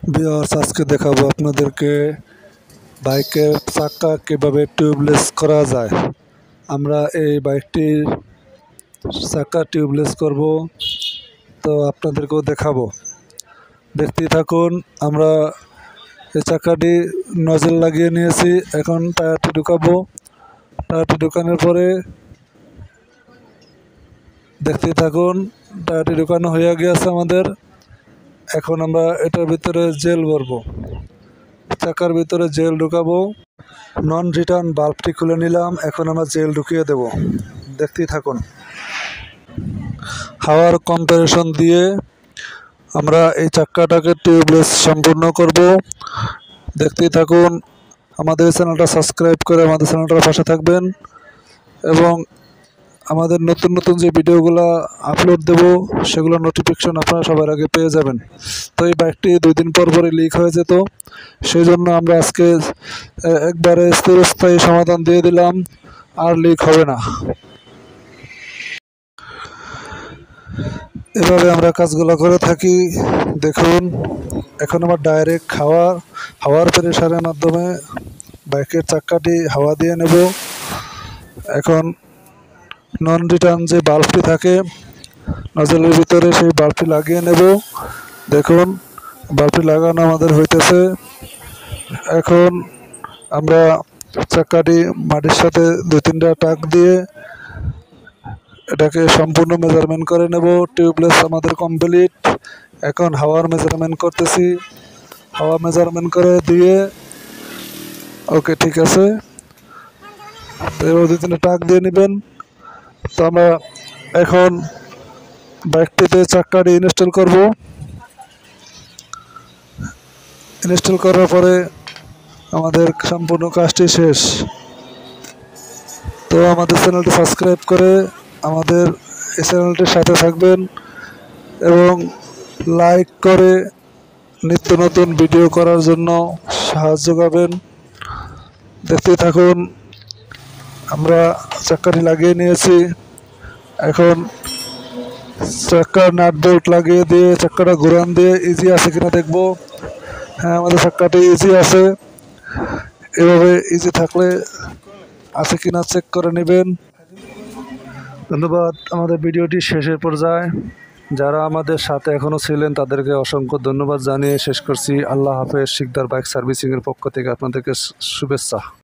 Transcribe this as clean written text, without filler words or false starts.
Viewers, আজকে দেখাবো আপনাদেরকে বাইকের চাকা কিভাবে টিউবলেস করা যায়। আমরা এই বাইকটির চাকা টিউবলেস করব, তো আপনাদেরকেও দেখাবো, দেখতেই থাকুন। আমরা এই চাকাটি নজল লাগিয়ে নিয়েছি, এখন টায়ারটি ঢুকাবো। টায়ারটি ঢুকানোর পরে দেখতেই থাকুন, টায়ারটি ঢুকানো হয়ে গিয়েছে আমাদের। এখন আমরা এটার ভিতরে জেল ভরবো, চাকার ভিতরে জেল ঢুকাবো। নন রিটার্ন বাল্বটি খুলে নিলাম, এখন আমরা জেল ঢুকিয়ে দেব। দেখতেই থাকুন। হাওয়ার কম্প্রেশন দিয়ে আমরা এই চাকাটাকে টিউবলেস সম্পূর্ণ করব। দেখতেই থাকুন। আমাদের চ্যানেলটা সাবস্ক্রাইব করে আমাদের চ্যানেলটার পাশে থাকবেন এবং আমাদের নতুন নতুন যে ভিডিওগুলো আপলোড দেব সেগুলো নোটিফিকেশন আপনারা সবার আগে পেয়ে যাবেন। তো এই বাইকটি 2 দিন পর পরে লিক হয়ে যেত, সেই জন্য আমরা আজকে একবারে স্থিরস্থায়ী সমাধান দিয়ে দিলাম, আর লিক হবে না। এভাবে আমরা কাজগুলো করে থাকি। দেখুন, এখন আমরা ডাইরেক্ট হাওয়ার প্রেসারের মাধ্যমে বাইকের চাকাটি হাওয়া দিয়ে নেব। এখন নন রিটার্ন যে বাল্বটি থাকে নজলের ভিতরে, সেই বাল্বটি লাগিয়ে নেব। দেখুন, বাল্বটি লাগানো আমাদের হইতেছে। এখন আমরা চাকাটি মাটির সাথে 2-3টা টাক দিয়ে এটাকে সম্পূর্ণ মেজারমেন্ট করে নেব। টিউবলেস আমাদের কমপ্লিট। এখন হাওয়ার মেজারমেন্ট করতেছি, হাওয়া মেজারমেন্ট করে দিয়ে ওকে, ঠিক আছে। তো এবার 2-3টা টাক দিয়ে নেবেন। তো আমরা এখন বাইকটিতে চাকাটি ইনস্টল করব। ইনস্টল করার পরে আমাদের সম্পূর্ণ কাজটি শেষ। তো আমাদের চ্যানেলটি সাবস্ক্রাইব করে আমাদের এই চ্যানেলটির সাথে থাকবেন এবং লাইক করে নিত্য নতুন ভিডিও করার জন্য সাহায্য করবেন। দেখতে থাকুন। আমরা চাকাটি লাগিয়ে নিয়েছি, এখন চাকার নাট বেল্ট লাগিয়ে দিয়ে চাকাটা ঘুরান দিয়ে ইজি আছে কিনা দেখব। হ্যাঁ, আমাদের চাকাটি ইজি আছে। এভাবে ইজি থাকলে আছে কিনা চেক করে নেবেন। ধন্যবাদ। আমাদের ভিডিওটি শেষের পর্যায়ে যারা আমাদের সাথে এখনও ছিলেন তাদেরকে অসংখ্য ধন্যবাদ জানিয়ে শেষ করছি। আল্লাহ হাফেজ। শিকদার বাইক সার্ভিসিংয়ের পক্ষ থেকে আপনাদেরকে শুভেচ্ছা।